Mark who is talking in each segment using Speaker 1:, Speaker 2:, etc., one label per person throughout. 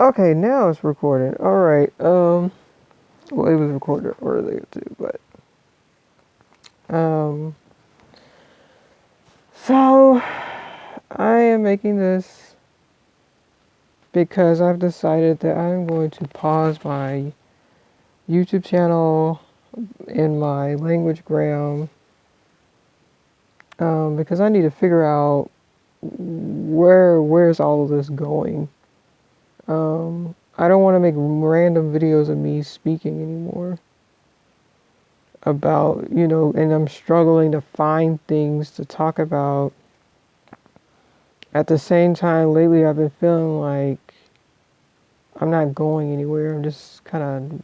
Speaker 1: Okay, now it's recording. All right. Well, it was recorded earlier too, but um, so I am making this because I've decided that I'm going to pause my YouTube channel and my language gram because I need to figure out where's all of this going. I don't want to make random videos of me speaking anymore about, and I'm struggling to find things to talk about. At the same time, lately I've been feeling like I'm not going anywhere. I'm just kind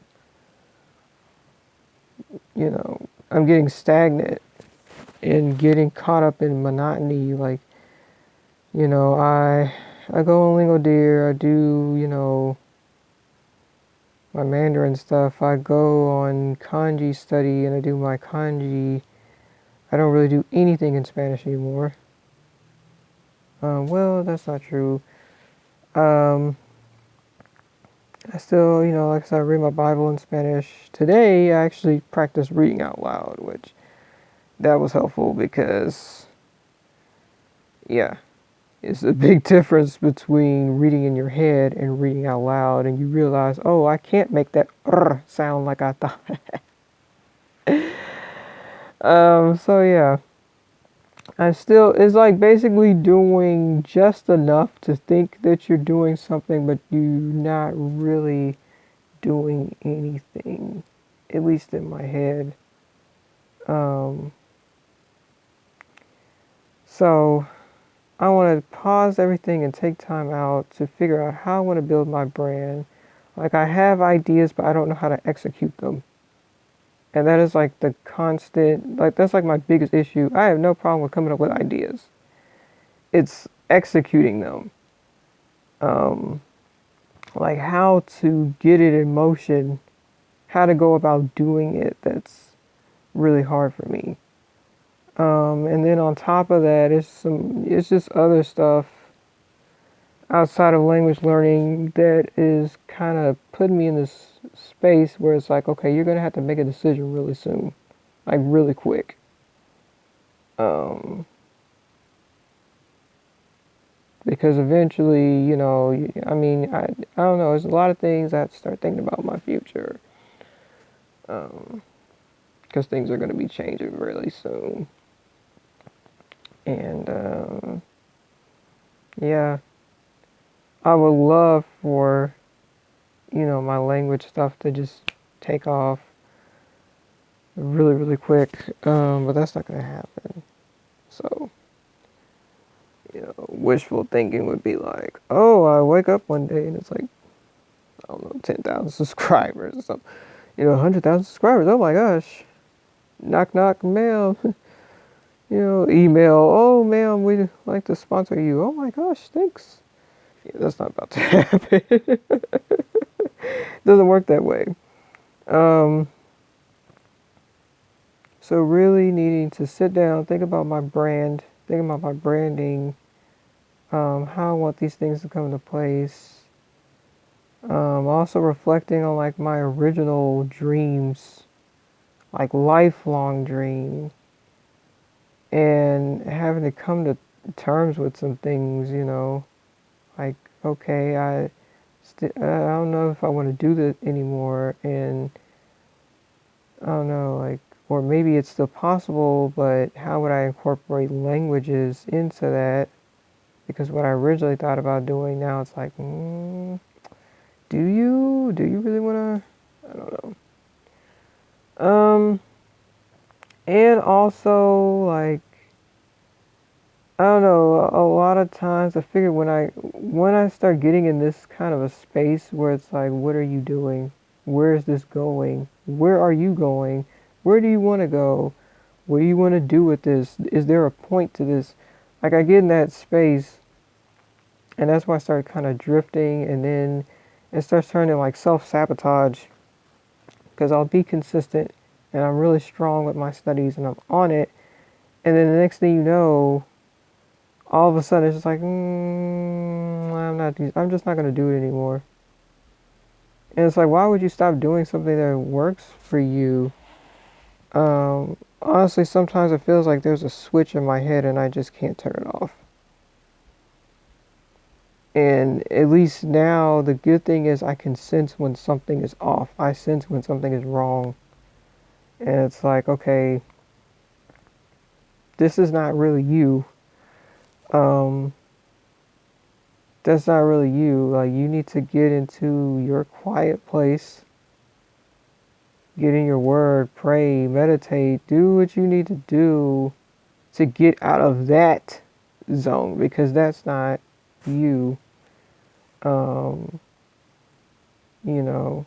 Speaker 1: of, I'm getting stagnant and getting caught up in monotony. Like, I go on Lingo Deer, I do, my Mandarin stuff. I go on kanji study and I do my kanji. I don't really do anything in Spanish anymore. Well, that's not true. Um, I still, like I said, I read my Bible in Spanish. Today, I actually practiced reading out loud, which that was helpful because, yeah, it's a big difference between reading in your head and reading out loud, and you realize, oh, I can't make that sound like I thought. So yeah, it's like basically doing just enough to think that you're doing something, but you're not really doing anything, at least in my head. Um, so I want to pause everything and take time out to figure out how I want to build my brand. Like I have ideas, but I don't know how to execute them. And that is like the constant, like that's like my biggest issue. I have no problem with coming up with ideas. It's executing them. Um, like how to get it in motion, how to go about doing it. That's really hard for me. And then on top of that, it's just other stuff outside of language learning that is kind of putting me in this space where it's like, okay, you're going to have to make a decision really soon, like really quick. Um, because eventually, I don't know, there's a lot of things I have to start thinking about my future. Because things are going to be changing really soon. And, yeah, I would love for, my language stuff to just take off really, really quick. But that's not going to happen. So, wishful thinking would be like, oh, I wake up one day and it's like, I don't know, 10,000 subscribers or something. 100,000 subscribers. Oh my gosh. Knock, knock, mail. Email. Oh, ma'am, we'd like to sponsor you. Oh my gosh, thanks. Yeah, that's not about to happen. Doesn't work that way. Um, so really needing to sit down, think about my brand, think about my branding, how I want these things to come into place. Also reflecting on like my original dreams, like lifelong dream, and having to come to terms with some things, like okay, I don't know if I want to do this anymore, and I don't know, like, or maybe it's still possible, but how would I incorporate languages into that? Because what I originally thought about doing now, it's like, do you really want to? I don't know. And also like I don't know, a lot of times I figure when I start getting in this kind of a space where it's like, what are you doing? Where is this going? Where are you going? Where do you want to go? What do you want to do with this? Is there a point to this? Like I get in that space and that's why I start kind of drifting, and then it starts turning like self-sabotage because I'll be consistent and I'm really strong with my studies and I'm on it, and then the next thing you know, all of a sudden it's just like, I'm just not gonna do it anymore. And it's like, why would you stop doing something that works for you? Honestly, sometimes it feels like there's a switch in my head and I just can't turn it off. And at least now, the good thing is I can sense when something is off. I sense when something is wrong. And it's like, okay, this is not really you. Um, that's not really you. Like, you need to get into your quiet place, get in your word, pray, meditate, do what you need to do to get out of that zone because that's not you. Um, you know,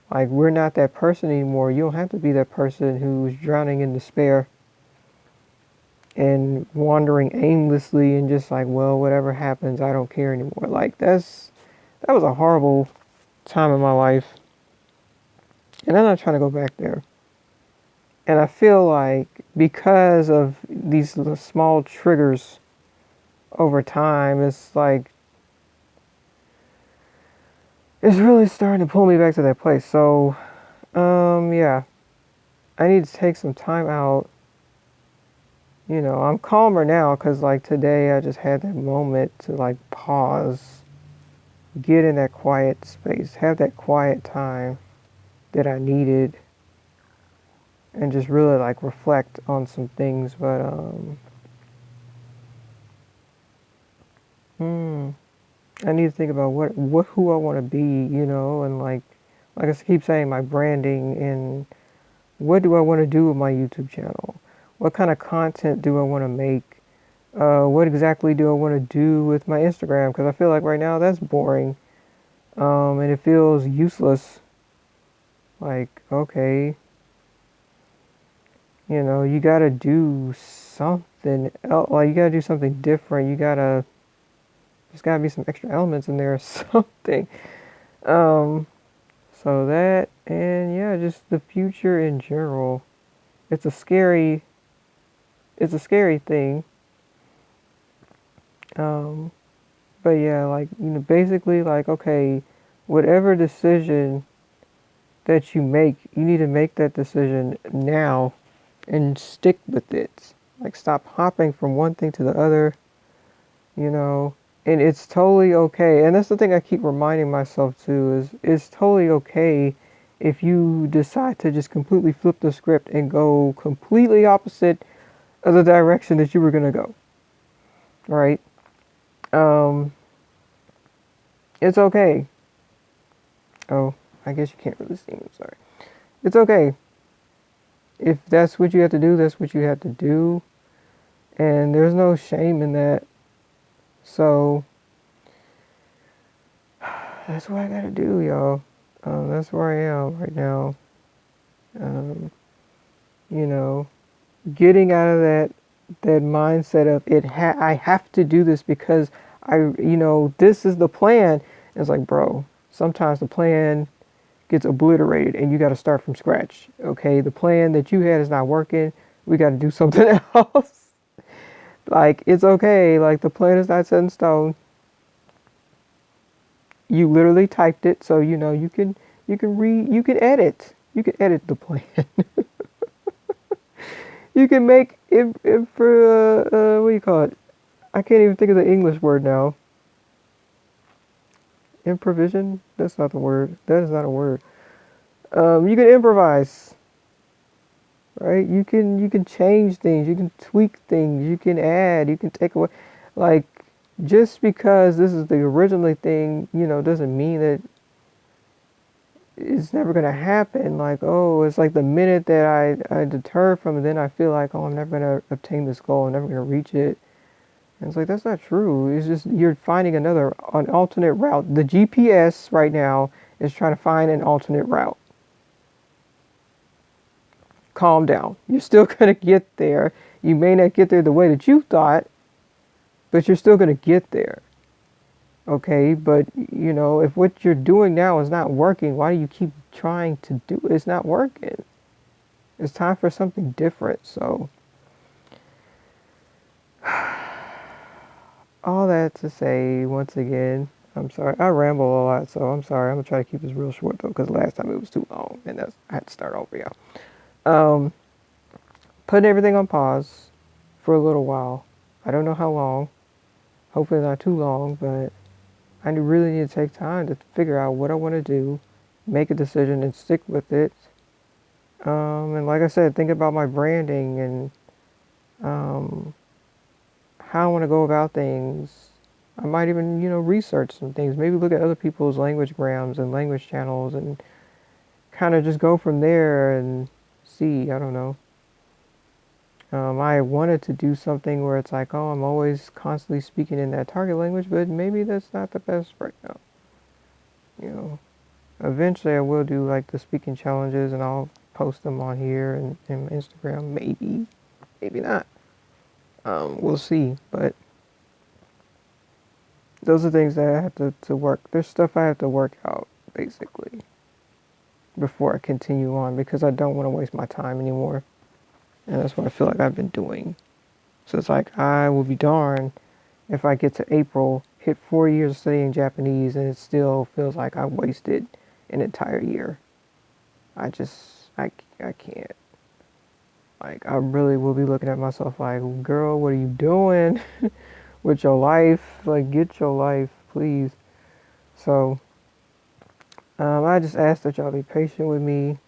Speaker 1: like we're not that person anymore. You don't have to be that person who's drowning in despair and wandering aimlessly and just like, well, whatever happens, I don't care anymore. Like that was a horrible time in my life, and I'm not trying to go back there. And I feel like because of these little small triggers over time, it's like it's really starting to pull me back to that place. So, yeah, I need to take some time out. You know, I'm calmer now because like today I just had that moment to like pause, get in that quiet space, have that quiet time that I needed, and just really like reflect on some things. But I need to think about what who I want to be, you know, and like I keep saying, my branding and what do I want to do with my YouTube channel? What kind of content do I want to make? What exactly do I want to do with my Instagram? Because I feel like right now that's boring, and it feels useless. Like, okay, you know, you gotta do something else. Like, you gotta do something different. There's gotta be some extra elements in there or something. Um, so that, and yeah, just the future in general. It's a scary, it's a scary thing. Um, but yeah, like, you know, basically, like, okay, whatever decision that you make, you need to make that decision now and stick with it. Like, stop hopping from one thing to the other, you know. And it's totally okay. And that's the thing I keep reminding myself too is it's totally okay if you decide to just completely flip the script and go completely opposite of the direction that you were gonna go. Right? Um, it's okay. Oh, I guess you can't really see me. I'm sorry. It's okay. If that's what you have to do, that's what you have to do. And there's no shame in that. So that's what I gotta do, y'all. That's where I am right now. Um, you know, getting out of that mindset of I have to do this because this is the plan. It's like, bro, sometimes the plan gets obliterated and you got to start from scratch. Okay, the plan that you had is not working. We got to do something else. Like, it's okay. Like, the plan is not set in stone. You literally typed it, so you can edit. You can edit the plan. You can make it for what do you call it? I can't even think of the English word now. Improvision? That's not the word. That is not a word. You can improvise, right? You can change things. You can tweak things. You can add. You can take away. Like, just because this is the original thing, doesn't mean that it's never gonna happen. Like, oh, it's like the minute that I deter from it, then I feel like, oh, I'm never gonna obtain this goal. I'm never gonna reach it. And it's like, that's not true. It's just you're finding an alternate route. The GPS right now is trying to find an alternate route. Calm down. You're still going to get there. You may not get there the way that you thought, but you're still going to get there. Okay, but if what you're doing now is not working, why do you keep trying to do it? It's not working. It's time for something different. So, all that to say, once again, I'm sorry. I ramble a lot, so I'm sorry. I'm gonna try to keep this real short though, because last time it was too long, and I had to start over, y'all. Um, putting everything on pause for a little while. I don't know how long. Hopefully not too long, but I really need to take time to figure out what I want to do, make a decision, and stick with it. And like I said, think about my branding and um, how I want to go about things. I might even, research some things. Maybe look at other people's language grams and language channels and kind of just go from there and see. I don't know. I wanted to do something where it's like, oh, I'm always constantly speaking in that target language, but maybe that's not the best right now. You know, eventually I will do like the speaking challenges and I'll post them on here and Instagram. Maybe, maybe not. We'll see. But those are things that I have to work. There's stuff I have to work out basically before I continue on because I don't want to waste my time anymore. And that's what I feel like I've been doing. So it's like I will be darned if I get to April, hit 4 years studying Japanese, and it still feels like I wasted an entire year. I can't. Like, I really will be looking at myself like, girl, what are you doing with your life? Like, get your life, please. So, I just ask that y'all be patient with me.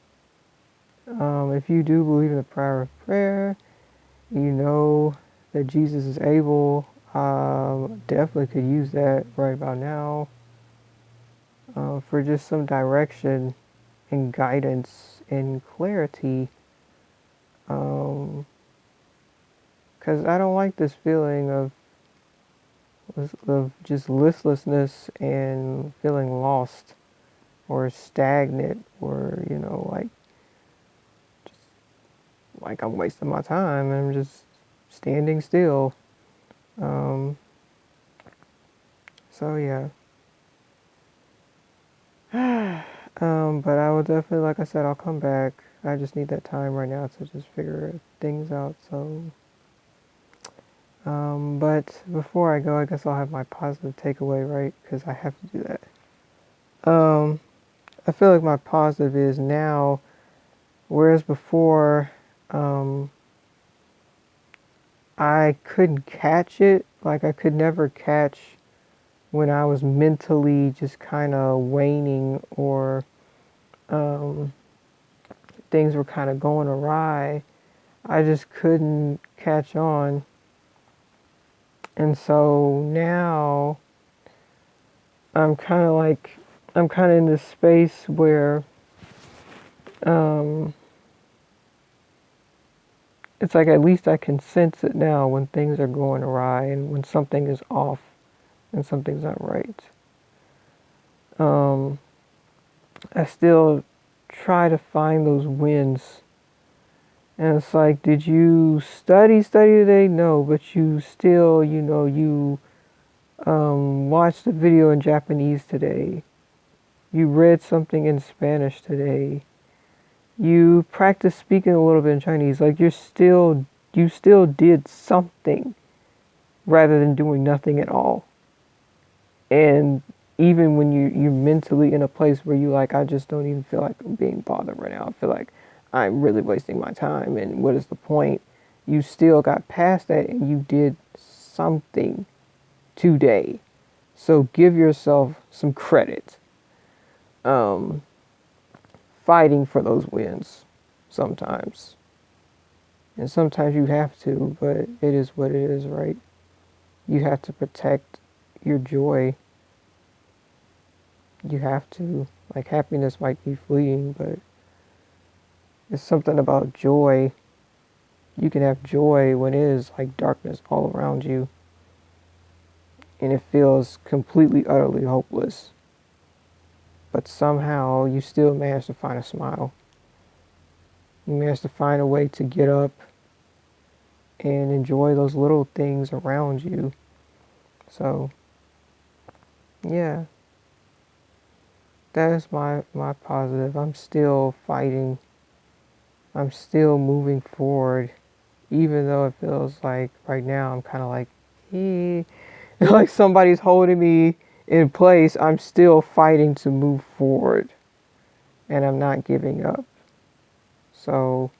Speaker 1: If you do believe in the power of prayer, you know that Jesus is able. Definitely could use that right about now for just some direction and guidance and clarity. Because I don't like this feeling of just listlessness and feeling lost or stagnant or like I'm wasting my time and I'm just standing still. Um, so yeah. But I will definitely, like I said, I'll come back. I just need that time right now to just figure things out. So, but before I go, I guess I'll have my positive takeaway, right? Because I have to do that. I feel like my positive is now, whereas before, um, I couldn't catch it. Like I could never catch when I was mentally just kind of waning or um, things were kind of going awry. I just couldn't catch on. And so now I'm kind of like, I'm kind of in this space where um, it's like at least I can sense it now when things are going awry and when something is off and something's not right. Um, I still try to find those wins. And it's like, did you study today? No, but you still, you watched a video in Japanese today. You read something in Spanish today. You practiced speaking a little bit in Chinese. Like you still did something rather than doing nothing at all. And even when you're mentally in a place where you like, I just don't even feel like I'm being bothered right now. I feel like I'm really wasting my time. And what is the point? You still got past that and you did something today. So give yourself some credit. Um, Fighting for those wins sometimes. And sometimes you have to, but it is what it is, right? You have to protect your joy. You have to. Like, happiness might be fleeting, but it's something about joy. You can have joy when it is like darkness all around you and it feels completely, utterly hopeless. But somehow you still manage to find a smile. You manage to find a way to get up and enjoy those little things around you. So, yeah, that is my positive. I'm still fighting. I'm still moving forward, even though it feels like right now I'm kind of like, eh, like somebody's holding me in place, I'm still fighting to move forward, and I'm not giving up. So,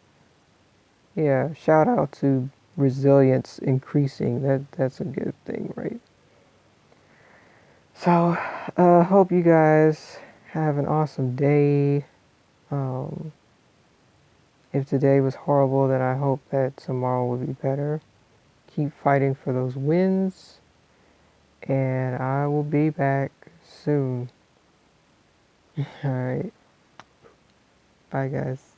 Speaker 1: yeah, shout out to resilience increasing. That's a good thing, right? So, hope you guys have an awesome day. Um, if today was horrible, then I hope that tomorrow will be better. Keep fighting for those wins, and I will be back soon. All right. Bye, guys.